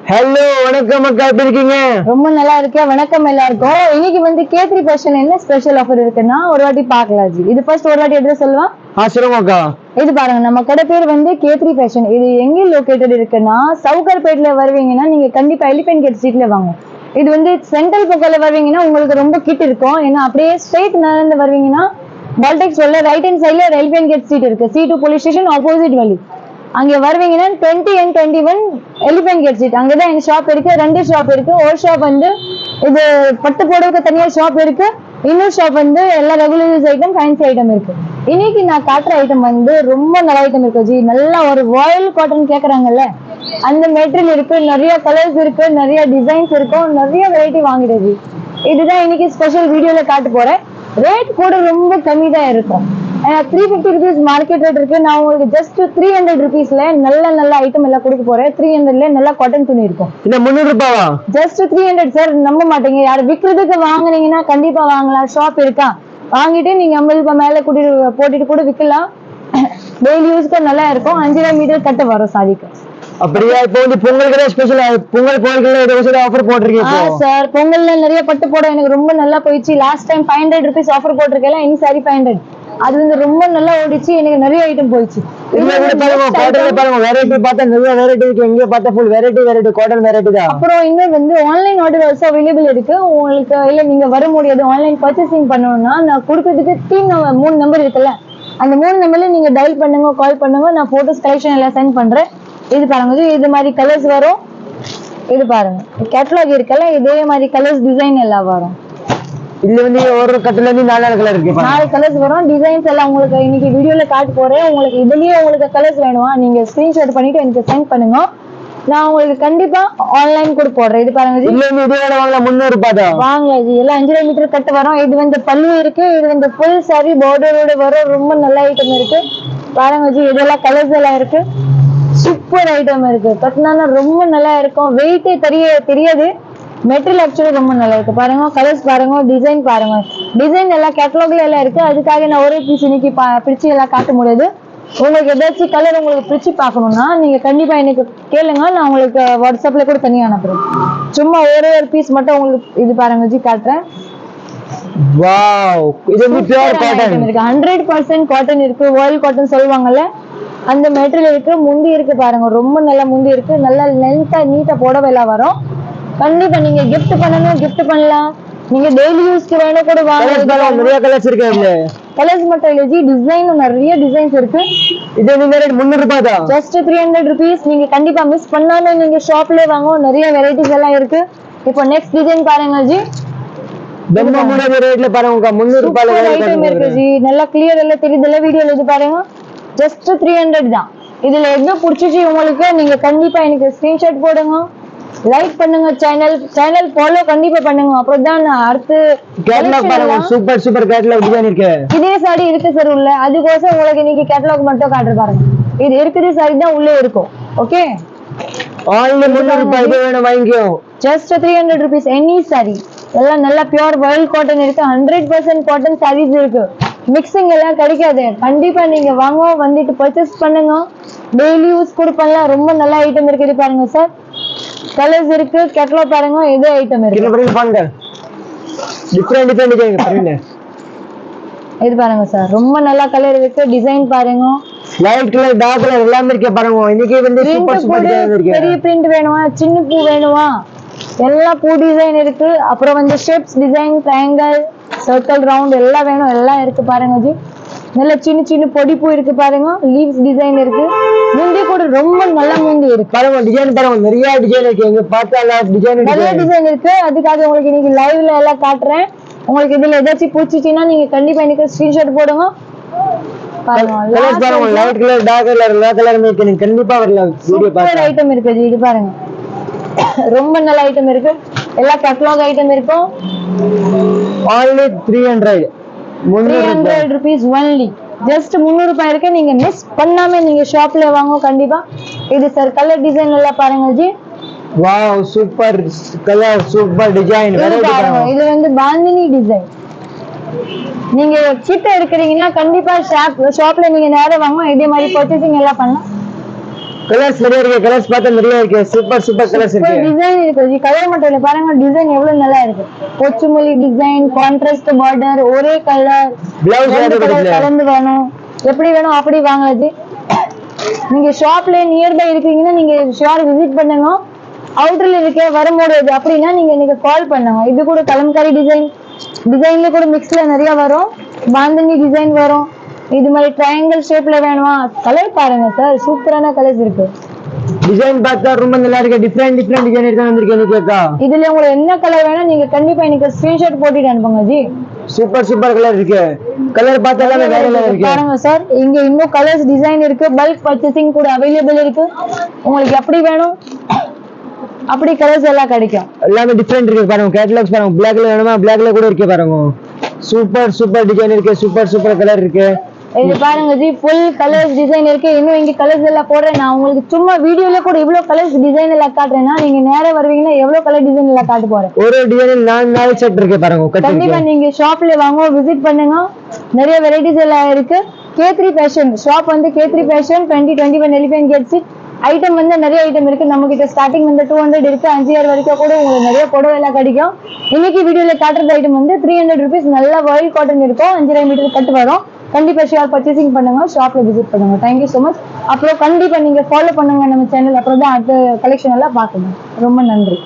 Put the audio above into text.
Hello வணக்கம் அக்கா, எப்படி இருக்கீங்க? ரொம்ப நல்லா இருக்கேன். வணக்கம் எல்லாருக்கும். இன்னைக்கு வந்து K3 ஃபேஷன் என்ன ஸ்பெஷல் ஆஃபர் இருக்குன்னா ஒரு வாட்டி பார்க்கலாம் ஜி. இது ஃபர்ஸ்ட் ஒரு வாட்டி அட்ரஸ் சொல்லுவா. சொல்லுங்க அக்கா. இது பாருங்க, நம்ம கடை பேர் வந்து K3 ஃபேஷன். இது எங்க லொகேட்டட் இருக்குன்னா சவுகர்பேட்ல வருவீங்கன்னா நீங்க கண்டிப்பா எலிபென்ட் கேட் ஸ்ட்ரீட்ல வாங்க. இது வந்து சென்ட்ரல் பக்கத்துல வருவீங்கன்னா உங்களுக்கு ரொம்ப கிட்ட இருக்கும். ஏன்னா அப்படியே ஸ்ட்ரெயிட் நடந்து வருவீங்கன்னா பால்டெக்ஸ் ரோட்ல ரைட் ஹேண்ட் சைடுல எலிபென்ட் கேட் ஸ்ட்ரீட் இருக்கு. C2 போலீஸ் ஸ்டேஷன் ஆப்போசிட் வழி. அங்க வருவீங்கன்னா 20 and 21 எலிபென்ட் கேட் ஸ்ட்ரீட். அங்கதான் எங்க ஷாப் இருக்கு. 2 ஷாப் இருக்கு. ஒரு ஷாப் வந்து இது பட்டு புடவைக்கு தனியா ஷாப் இருக்கு. இன்னொரு ஷாப் வந்து எல்லா regular use item, fancy item இருக்கு. இன்னைக்கு நான் காட்டுற ஐட்டம் வந்து ரொம்ப நல்ல ஐட்டம் இருக்கு ஜி. நல்லா ஒரு ராயல் காட்டன் கேக்குறாங்கல்ல, அந்த மெட்டீரியல் இருக்கு. நிறைய கலர்ஸ் இருக்கு, நிறைய டிசைன்ஸ் இருக்கும், நிறைய வெரைட்டி வாங்கிடுது. இதுதான் இன்னைக்கு ஸ்பெஷல் வீடியோல காட்ட போறேன். ரேட் கூட ரொம்ப கம்மி தான் இருக்கும். 350 rupees மார்க்கெட் ரேட் இருக்கு. நான் உங்களுக்கு ஜஸ்ட் 300 rupeesல நல்ல நல்ல ஐட்டம் எல்லாம் கொடுக்க போறேன். 300ல நல்ல காட்டன் துணி இருக்கும். இந்த 300 ரூபாயா? Just 300 sir. நம்ப மாட்டீங்க. யார் விக்கிறதுக்கு வாங்குனீங்கன்னா கண்டிப்பா வாங்கலாம். ஷாப் இருக்கா, வாங்கிட்டு நீங்க 50 ரூபாய் மேல போட்டுட்டு கூட விற்கலாம். டெய்லி யூஸ்க்கு நல்லா இருக்கும். 5 மீட்டர் கட்ட வரும் சாதிக்கு. அப்படியே இப்போ வந்து பொங்கலுக்கு ஸ்பெஷல் பொங்கலுக்கு ஏதோ ஆஃபர் போட்டுருக்கீங்க சார். பொங்கல்ல நிறைய பட்டு போட எனக்கு ரொம்ப நல்லா போயிடுச்சு. லாஸ்ட் டைம் 500 rupees ஆஃபர் போட்டிருக்கேன். இனி சாரி 500. அது வந்து ரொம்ப நல்லா ஓடிச்சு. எனக்கு நிறைய ஐட்டம் போயிடுச்சு. வெரைட்டி பார்த்தா நிறைய வெரைட்டி இருக்கு. இங்க பார்த்தா ஃபுல் வெரைட்டி காட்டன் வெரைட்டி தான். அப்புறம் இன்னும் வந்து ஆன்லைன் ஆர்டர் ஆல்சோ அவைலபிள் இருக்கு. உங்களுக்கு இல்ல நீங்க வர முடியாது ஆன்லைன் பர்ச்சேசிங் பண்ணணும்னா நான் கொடுக்கறதுக்கு டீம் 3 நம்பர் இருக்குல்ல, அந்த 3 நம்பர்ல நீங்க டயல் பண்ணுங்க, கால் பண்ணுங்க. நான் போட்டோஸ் கலெக்ஷன் எல்லாம் சென்ட் பண்றேன். இது பாருங்க, இது மாதிரி கலர்ஸ் வரும். இது பாருங்க, கேட்டலாக் இருக்குல்ல, இதே மாதிரி கலர்ஸ் டிசைன் எல்லாம் வரும். இதுல வந்து ஒரு கட்டல இருந்து 4 கலர் இருக்கு. 4 கலர்ஸ் வரும். டிசைன்ஸ் எல்லாம் உங்களுக்கு இன்னைக்கு வீடியோல காட்ட போறேன். உங்களுக்கு இதுலயே உங்களுக்கு கலர்ஸ் வேணுமா, நீங்க ஸ்கிரீன்ஷாட் பண்ணிட்டு எனக்கு சென்ட் பண்ணுங்க. நான் உங்களுக்கு கண்டிப்பா ஆன்லைன் கூட போடுறேன். இது பாருங்க ஜி. இதுல வந்து இது வாங்கல 300 ரூபாய் தான். வாங்க ஜி. எல்லாம் 5 மீட்டர் கட்ட வரும். இது வந்து பல்லு இருக்கு. இது வந்து ஃபுல் சாரி பார்டரோட வரும். ரொம்ப நல்ல ஐட்டம் இருக்கு. பாருங்க ஜி. இதெல்லாம் கலர்ஸ் எல்லாம் இருக்கு. சூப்பர் ஐட்டம் இருக்கு. கட்டினா ரொம்ப நல்லா இருக்கும். வெயிட்டே தெரியாது. மெட்டீரியல் ஆக்சுவலி ரொம்ப நல்லா இருக்கு. பாருங்க கலர்ஸ் பாருங்க, டிசைன் பாருங்க. டிசைன் எல்லாம் கேட்டலாக்ல எல்லாம் இருக்கு. அதுக்காக நான் ஒரே பீஸ் இன்னைக்கு பிரிச்சு எல்லாம் காட்ட முடியாது. உங்களுக்கு ஏதாச்சும் கலர் உங்களுக்கு பிரிச்சு பார்க்கணும்னா நீங்க கண்டிப்பா எனக்கு கேளுங்க. நான் உங்களுக்கு வாட்ஸ்அப்ல கூட தனியா அனுப்புறேன். சும்மா ஒரே ஒரு பீஸ் மட்டும் உங்களுக்கு இது பாருங்க ஜி காட்டுறேன். வாவ், இது வந்து பியூர் காட்டன் இருக்கு. 100% காட்டன் இருக்கு. ராயல் காட்டன் சொல்லுவாங்கல்ல, அந்த மெட்டீரியல் இருக்கு. முந்தி இருக்கு பாருங்க, ரொம்ப நல்ல முந்தி இருக்கு. நல்ல லென்த்தா நீட்டா புடவை எல்லாம் வரும். கண்டிப்பா நீங்க gift பண்ணணும், gift பண்ணலாம். நீங்க டெய்லி யூஸ்க்கு வேணும் கூட வாங்க. நிறைய கலர்ஸ் இருக்கு. இதுல கலர்ஸ் மட்டும் இல்ல ஜி, டிசைன் நிறைய டிசைன்ஸ் இருக்கு. இது வந்து ரேட் 300 ரூபாய் தான். Just 300 rupees. நீங்க கண்டிப்பா மிஸ் பண்ணாம நீங்க ஷாப்ல வாங்க. நிறைய வெரைட்டிஸ் எல்லாம் இருக்கு. இப்போ நெக்ஸ்ட் டிசைன் பாருங்க ஜி. பிரம்மமுடைய ரேட்ல பாருங்க 300 ரூபாய்ல ஐட்டம் இருக்கு ஜி. நல்லா கிளியர் எல்லாம் தெரியுதுல வீடியோல. இது பாருங்க ஜஸ்ட் 300 தான். இதுல எது பிடிச்சிச்சு உங்களுக்கு நீங்க கண்டிப்பா எனக்கு ஸ்கிரீன்ஷாட் போடுங்க, லைக் பண்ணுங்க, சேனல் ஃபாலோ கண்டிப்பா பண்ணுங்க. அப்புறம் தான் அடுத்து கேட்டலாக் பாருங்க. சூப்பர் கேட்டலாக் டிசைன் இருக்கு. இதே சாரி இருக்கு சார் உள்ள. அதுக்கோசம் உங்களுக்கு இன்னைக்கு கேட்டலாக் மட்டும் காட்டுற பாருங்க. இது இருக்குது சாரி தான் உள்ளே இருக்கும். ஓகே, ஆன்லைன் 300 ரூபாய் வேணும் வாங்கிக்கோ. Just 300 rupees any sorry. எல்லாம் நல்ல பியூர் ராயல் காட்டன் இருக்கு. 100% காட்டன் சாரீஸ் இருக்கு. மிக்சிங் எல்லாம் கிடைக்காது. கண்டிப்பா நீங்க வாங்க, வந்துட்டு பர்ச்சேஸ் பண்ணுங்க. டெய்லி யூஸ் கூட பண்ணலாம். ரொம்ப நல்ல ஐட்டம் இருக்குது பாருங்க சார். கலர்ஸ் இருக்கு. கேட்டலாக் பாருங்க. இதே ஐட்டம் இருக்கு. டிஃபரெண்ட் டிசைன் பாருங்க. இது பாருங்க சார், ரொம்ப நல்ல கலர் இருக்கு. டிசைன் பாருங்க. லைட் கலர், டார்க் கலர் எல்லாமே இருக்கு பாருங்க. இன்னைக்கு வந்து சூப்பர் டிசைன் இருக்கு. பெரிய பிரிண்ட் வேணுமா, சின்ன பூ வேணுமா, எல்லா பூ டிசைன் இருக்கு. அப்புறம் வந்து shapes design, triangle, circle, round எல்லாம் வேணும். எல்லாம் இருக்கு பாருங்க ஜி. நல்ல சின்ன பொடி பூ இருக்கு பாருங்க. லீவ்ஸ் டிசைன் இருக்கு. முந்தி கூட ரொம்ப நல்ல முந்தி இருக்கு பாருங்க. டிசைன் பாருங்க, நிறைய டிசைன் இருக்கு. இங்க பார்த்தா டிசைன் நிறைய டிசைன் இருக்கு. அதுக்காக உங்களுக்கு இன்னைக்கு லைவ்ல எல்லாம் காட்டுறேன். உங்களுக்கு இதுல ஏதாச்சும் பிடிச்சிச்சுன்னா நீங்க கண்டிப்பா எனக்கு ஸ்கிரீன்ஷாட் போடுங்க. பாருங்க லைட் கலர், டார்க் கலர் எல்லா கலருமே இருக்கு. நீங்க கண்டிப்பா வரலாம். வீடியோ பாருங்க. ஐட்டம் இருக்கு ஜி. இது பாருங்க, ரொம்ப நல்ல ஐட்டம் இருக்கு. எல்லா கேட்டலாக் ஐட்டம் இருக்கும். only 300 rupees only. ஜஸ்ட் 300 ரூபாய் இருக்கு. நீங்க மிஸ் பண்ணாம நீங்க ஷாப்ல வாங்க கண்டிப்பா. இது சார் கலர் டிசைன் எல்லாம் பாருங்க G. Wow, super colour, super design. இது வந்து பாந்தினி டிசைன். நீங்க கிட்ட எடுக்கிறீங்கன்னா கண்டிப்பா ஷாப்ல நீங்க நேரா வாங்க. இதே மாதிரி பர்ச்சேசிங் எல்லாம் பண்ணலாம். கலர்ஸ் நிறைய இருக்கு, கலர்ஸ் பார்த்தா நிறைய இருக்கு. சூப்பர் கலர்ஸ் இருக்கு. டிசைன் இருக்கு. கலர் மட்டும் இல்ல, பாருங்க டிசைன் எவ்வளவு நல்லா இருக்கு. கொச்சுமல்லி டிசைன், கான்ட்ராஸ்ட் பார்டர், ஒரே கலர், பிளவுஸ் கலந்து வேணும், எப்படி வேணும் அப்படி வாங்குறது. நீங்க ஷாப்ல நியர்பை இருக்கீங்கன்னா நீங்க ஷார் விசிட் பண்ணுங்க. அவுட்டர்ல இருக்க வரும்போது அப்படின்னா நீங்க எனக்கு கால் பண்ணுங்க. இது கூட கலம்காரி டிசைன்ல கூட மிக்ஸ்ல நிறைய வரும். பாந்தனி டிசைன் வரும். இது மாதிரி ட்ரையாங்கிள் ஷேப்ல வேணுமா? கலர் பாருங்க சார், சூப்பரான கலர்ஸ் இருக்கு. டிசைன் பார்த்தா ரொம்ப நல்லா இருக்கு. டிஃபரெண்ட் டிசைன் எடுத்து வந்திருக்கேன் நீங்க. இதுல உங்களுக்கு என்ன கலர் வேணும் நீங்க கண்டிப்பா எனக்கு ஸ்கிரீன்ஷாட் போட்டுட்டு அனுப்புங்க ஜி. சூப்பர் கலர் இருக்கு. கலர் பார்த்தா வேற லெவல் இருக்கு. பாருங்க சார், இங்க இன்னும் கலர்ஸ் டிசைன் இருக்கு. பல்க் பர்ச்சேசிங் கூட அவைலபிள் இருக்கு. உங்களுக்கு எப்படி வேணும் அப்படி கலர்ஸ் எல்லாம் கிடைக்கும். எல்லாமே டிஃபரெண்ட் இருக்கு. பாருங்க கேட்டலாக்ஸ் பாருங்க. பிளாக்ல வேணுமா பிளாக்ல கூட இருக்கு பாருங்க. சூப்பர் டிசைன் இருக்கு. சூப்பர் கலர் இருக்கு. இது பாருங்க ஜி, ஃபுல் கலர்ஸ் டிசைன் இருக்கு. இன்னும் இங்க கலர்ஸ் எல்லாம் போடுறேன். நான் உங்களுக்கு சும்மா வீடியோல கூட இவ்வளவு கலர்ஸ் டிசைன் எல்லாம் காட்டுறேன்னா நீங்க நேரா வருவீங்கன்னா எவ்வளவு கலர் டிசைன் எல்லாம் காட்ட போறேன். ஒரு டிசைனில் 4 செட் இருக்கு பாருங்க. கண்டிப்பா நீங்க ஷாப்ல வாங்க, விசிட் பண்ணுங்க. நிறைய வெரைட்டிஸ் எல்லாம் இருக்கு. K3 ஃபேஷன் ஷாப் வந்து K3 fashion 2021 Elephant Gate seat. Item வந்து நிறைய ஐட்டம் இருக்கு நம்ம கிட்ட. ஸ்டார்டிங் வந்து 200 இருக்கு. 5000 வரைக்கும் கூட உங்களுக்கு நிறைய புடவை எல்லாம் கிடைக்கும். இன்னைக்கு வீடியோல காட்டுறது ஐட்டம் வந்து 300 rupees. நல்ல ஒயில் காட்டன் இருக்கும். 5.5 மீட்டர் கட்டு வரும். கண்டிப்பா ஷேர் பர்ச்சேசிங் பண்ணுங்க, ஷாப்ல விசிட் பண்ணுங்க. Thank you so much. அப்புறம் கண்டிப்பா நீங்க ஃபாலோ பண்ணுங்க நம்ம சேனல். அப்புறம் தான் அடுத்த கலெக்ஷன் எல்லாம் பார்க்கணும். ரொம்ப நன்றி.